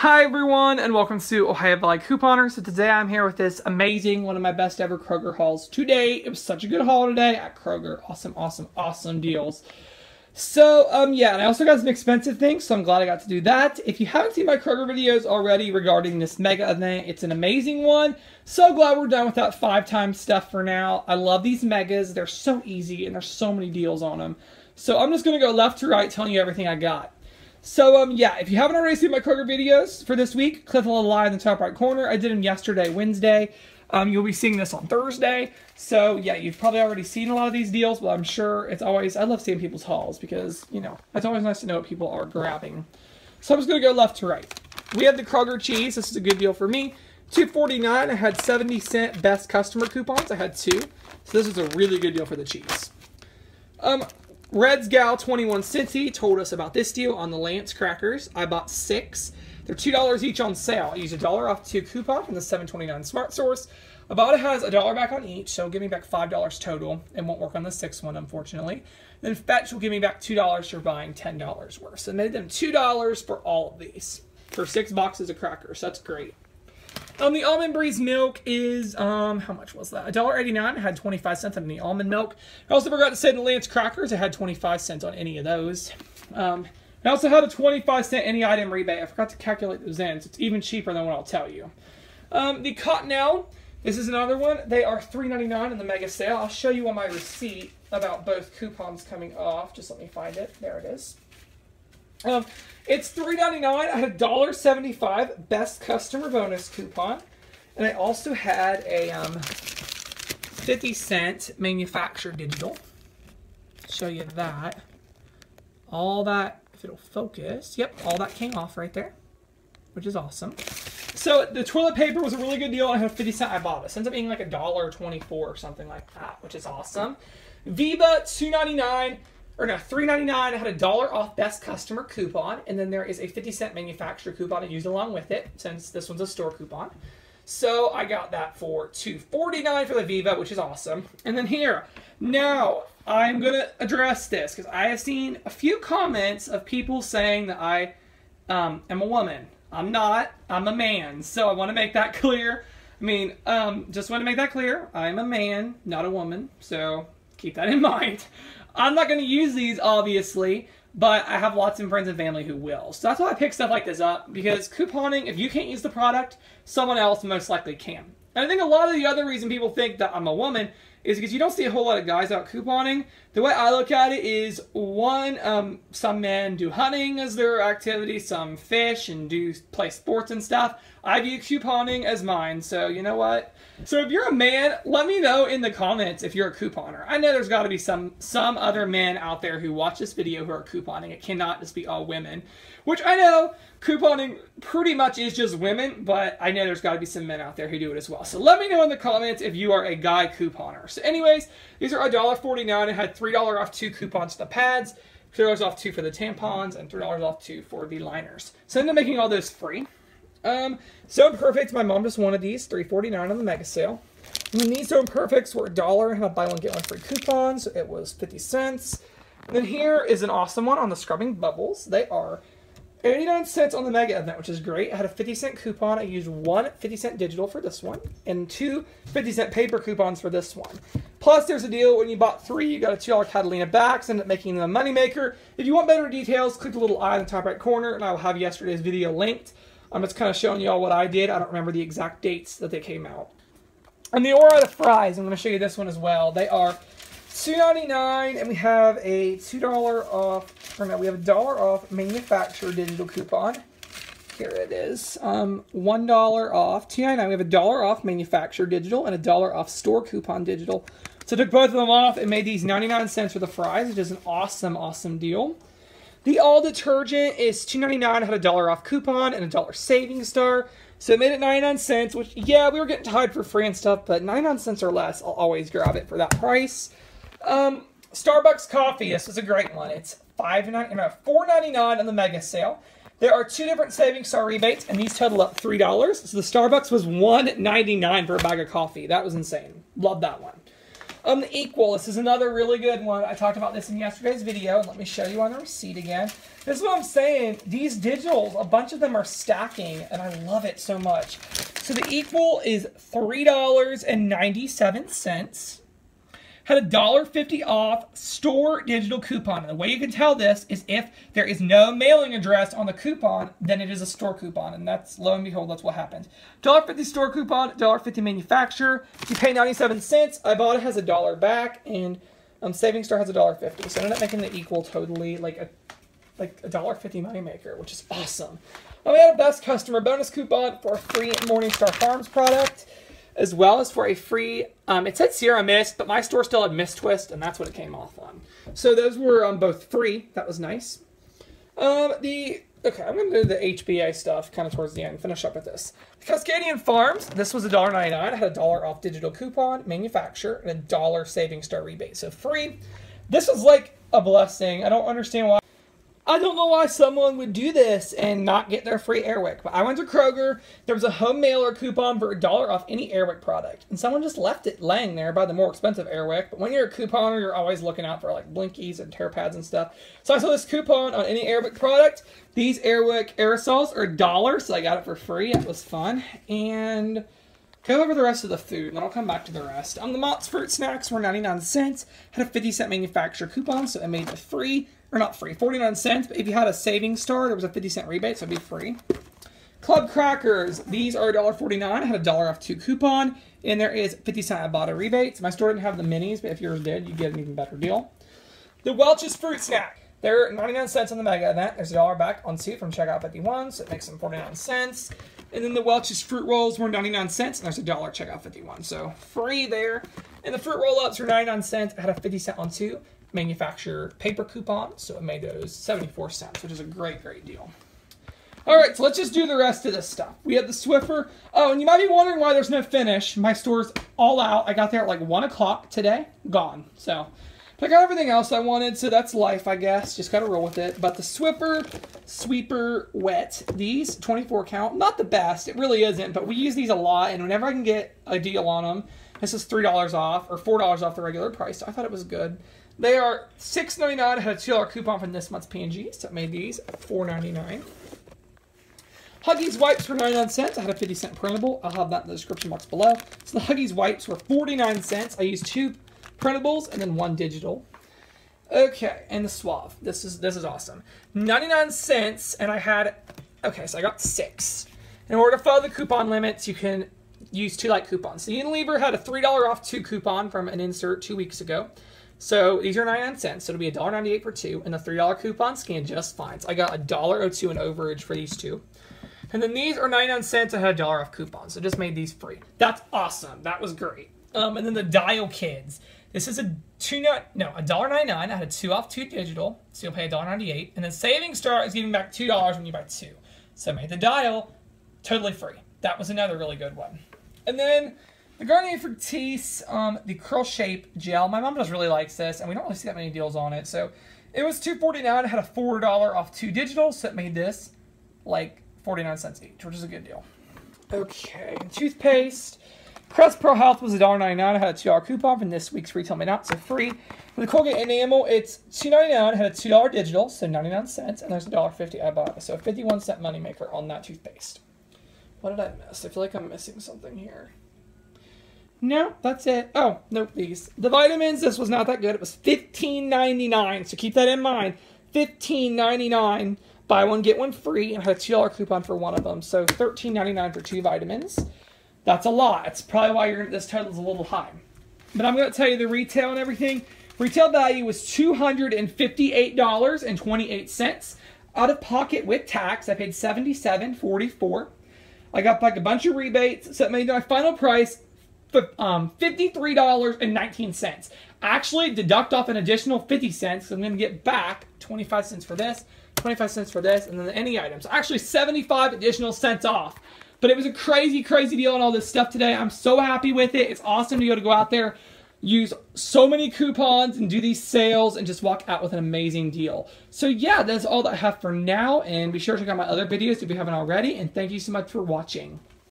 Hi everyone, and welcome to Ohio Valley Couponer. So today I'm here with this amazing, one of my best ever Kroger hauls today. It was such a good haul today at Kroger. Awesome deals. So, yeah, and I also got some expensive things, so I'm glad I got to do that. If you haven't seen my Kroger videos already regarding this mega event, it's an amazing one. So glad we're done with that 5 times stuff for now. I love these megas. They're so easy, and there's so many deals on them. So I'm just going to go left to right telling you everything I got. So, yeah, if you haven't already seen my Kroger videos for this week, click the little eye in the top right corner. I did them yesterday, Wednesday. You'll be seeing this on Thursday. So, yeah, you've probably already seen a lot of these deals, but I'm sure it's always, I love seeing people's hauls because, you know, it's always nice to know what people are grabbing. So I'm just going to go left to right. We have the Kroger cheese. This is a good deal for me. $2.49. I had 70-cent best customer coupons. I had 2. So this is a really good deal for the cheese. Red's Gal 21 Centy told us about this deal on the Lance crackers. I bought 6. They're $2 each on sale. I used $1 off 2 coupon from the $7.29 Smart Source. About has $1 back on each, so it'll give me back $5 total. It won't work on the 6th one, unfortunately. Then Fetch will give me back $2 for buying $10 worth. So I made them $2 for all of these for 6 boxes of crackers. That's great. The Almond Breeze milk is, how much was that? $1.89. I had 25 cents on the almond milk. I also forgot to say the Lance crackers, I had 25 cents on any of those. I also had a 25-cent any item rebate. I forgot to calculate those in, so it's even cheaper than what I'll tell you. The Cottonelle, this is another one. They are $3.99 in the mega sale. I'll show you on my receipt about both coupons coming off. Just let me find it. There it is. It's $3.99. I had $1.75 best customer bonus coupon. And I also had a 50-cent manufacturer digital. Show you that. All that, if it'll focus, yep, all that came off right there, which is awesome. So the toilet paper was a really good deal. I had 50 cents. I bought it. It ends up being like $1.24 or something like that, which is awesome. Viva $2.99. Or no, $3.99. I had $1 off best customer coupon, and then there is a 50-cent manufacturer coupon I used along with it, since this one's a store coupon. So I got that for $2.49 for the Viva, which is awesome. And then here, now I'm gonna address this because I have seen a few comments of people saying that I am a woman. I'm not. I'm a man. So I want to make that clear. I mean, just want to make that clear. I'm a man, not a woman. So keep that in mind. I'm not going to use these, obviously, but I have lots of friends and family who will. So that's why I pick stuff like this up, because couponing, if you can't use the product, someone else most likely can. And I think a lot of the other reason people think that I'm a woman is because you don't see a whole lot of guys out couponing. The way I look at it is, one, some men do hunting as their activity, some fish and play sports and stuff. I view couponing as mine, so you know what? So if you're a man, let me know in the comments if you're a couponer. I know there's got to be some other men out there who watch this video who are couponing. It cannot just be all women, which I know couponing pretty much is just women, but I know there's got to be some men out there who do it as well. So let me know in the comments if you are a guy couponer. So anyways, these are $1.49. I had $3 off 2 coupons for the pads, $3 off 2 for the tampons, and $3 off 2 for the liners. So I ended up making all those free. So Imperfects, my mom just wanted these, $3.49 on the mega sale. And then these So Imperfects were $1, and had buy one get one free coupons, so it was 50 cents. And then here is an awesome one on the scrubbing bubbles. They are 89 cents on the mega event, which is great. I had a 50-cent coupon. I used one 50-cent digital for this one, and 2 50-cent paper coupons for this one. Plus, there's a deal when you bought 3, you got a $2 Catalina back, so end up making them a moneymaker. If you want better details, click the little eye in the top right corner, and I will have yesterday's video linked. I'm just kind of showing you all what I did. I don't remember the exact dates that they came out. And the Ore-Ida fries, I'm going to show you this one as well. They are $2.99, and we have a $2 off, or no, we have a $1 off manufacturer digital coupon. Here it is. $1 off, $2.99. We have a $1 off manufacturer digital and a $1 off store coupon digital. So I took both of them off and made these 99 cents for the fries, which is an awesome deal. The All detergent is $2.99. I had a $1 off coupon and a $1 savings star. So it made it 99 cents, which, yeah, we were getting tied for free and stuff, but 99 cents or less, I'll always grab it for that price. Starbucks coffee, this is a great one. It's $4.99 on the mega sale. There are 2 different savings star rebates, and these total up $3. So the Starbucks was $1.99 for a bag of coffee. That was insane. Love that one. The Equal. This is another really good one. I talked about this in yesterday's video. Let me show you on the receipt again. This is what I'm saying. These digitals, a bunch of them are stacking, and I love it so much. So the Equal is $3.97. Had $1.50 off store digital coupon. And the way you can tell this is if there is no mailing address on the coupon, then it is a store coupon. And that's, lo and behold, that's what happens. $1.50 store coupon, $1.50 manufacturer. You pay 97 cents. I bought it has $1 back, and Savings Star has $1.50. So I ended up making the Equal totally like a $1.50 moneymaker, which is awesome. We had a best customer bonus coupon for a free Morningstar Farms product, as well as for a free, it said Sierra Mist, but my store still had Mist Twist, and that's what it came off on. So those were both free. That was nice. Okay, I'm going to do the HBA stuff kind of towards the end. Finish up with this. Cascadian Farms, this was $1.99. I had $1 off digital coupon, manufacturer, and $1 Savings Star rebate. So free. This was like a blessing. I don't understand why. I don't know why someone would do this and not get their free Airwick. But I went to Kroger. There was a home mailer coupon for $1 off any Airwick product. And someone just left it laying there by the more expensive Airwick. But when you're a couponer, you're always looking out for like blinkies and tear pads and stuff. So I saw this coupon on any Airwick product. These Airwick aerosols are $1, so I got it for free. It was fun. And go over the rest of the food, and then I'll come back to the rest. The Mott's Fruit Snacks were 99 cents. Had a 50-cent manufacturer coupon, so it made it free. Or not free, 49 cents, but if you had a Savings Star, there was a 50-cent rebate, so it'd be free. Club Crackers, these are $1.49. I had $1 off 2 coupon, and there is 50-cent Ibotta rebates. My store didn't have the minis, but if yours did, you get an even better deal. The Welch's Fruit Snack, they're 99 cents on the mega event. There's $1 back on suit from checkout 51, so it makes them 49 cents. And then the Welch's Fruit Rolls were 99 cents, and there's $1 checkout 51, so free there. And the Fruit Roll-Ups were 99 cents. I had a 50-cent on 2. Manufacturer paper coupon, so it made those 74 cents, which is a great, great deal. All right, so let's just do the rest of this stuff. We have the Swiffer. Oh, and you might be wondering why there's no finish. My store's all out. I got there at like 1 o'clock today. Gone. So, but I got everything else I wanted, so that's life, I guess. Just got to roll with it. But the Swiffer Sweeper Wet, these 24 count, not the best. It really isn't, but we use these a lot, and whenever I can get a deal on them, this is $3 off, or $4 off the regular price, so I thought it was good. They are $6.99. I had a $2 coupon from this month's P&G, so it made these $4.99. Huggies wipes were 99 cents. I had a 50-cent printable. I'll have that in the description box below. So the Huggies wipes were 49 cents. I used 2 printables and then 1 digital. Okay, and the Suave. This is awesome. 99 cents, and I had, okay, so I got 6. In order to follow the coupon limits, you can use 2 light coupons. So Unilever had a $3 off 2 coupon from an insert 2 weeks ago. So these are 99 cents, so it'll be $1.98 for 2, and the $3 coupon scanned just fine. So I got $1.02 in overage for these 2. And then these are 99 cents. I had a $1 off coupon, so just made these free. That's awesome. That was great. And then the Dial Kids. This is $1.99. I had a 2 off 2 digital, so you'll pay $1.98. And then Savings Star is giving back $2 when you buy 2. So I made the Dial totally free. That was another really good one. And then the Garnier Fructis, the Curl Shape Gel. My mom just really likes this, and we don't really see that many deals on it. So it was $2.49. I had a $4 off 2 digital, so it made this like 49 cents each, which is a good deal. Okay, toothpaste. Crest Pro Health was $1.99. I had a $2 coupon from this week's Retail Made Out, so free. For the Colgate Enamel, it's $2.99. I had a $2 digital, so 99 cents, and there's $1.50 I bought. So a 51-cent moneymaker on that toothpaste. What did I miss? I feel like I'm missing something here. No, that's it. Oh, nope, these. The vitamins, this was not that good. It was $15.99, so keep that in mind. $15.99. Buy one, get one free, and I had a $2 coupon for one of them. So $13.99 for 2 vitamins. That's a lot. It's probably why this total's a little high. But I'm going to tell you the retail and everything. Retail value was $258.28. Out of pocket with tax, I paid $77.44. I got back a bunch of rebates, so it made my final price $53.19. Actually, deduct off an additional 50 cents, so I'm going to get back 25 cents for this, 25 cents for this, and then any items. Actually, 75 additional cents off. But it was a crazy, crazy deal on all this stuff today. I'm so happy with it. It's awesome to be able to go out there, use so many coupons, and do these sales, and just walk out with an amazing deal. So yeah, that's all that I have for now, and be sure to check out my other videos if you haven't already, and thank you so much for watching.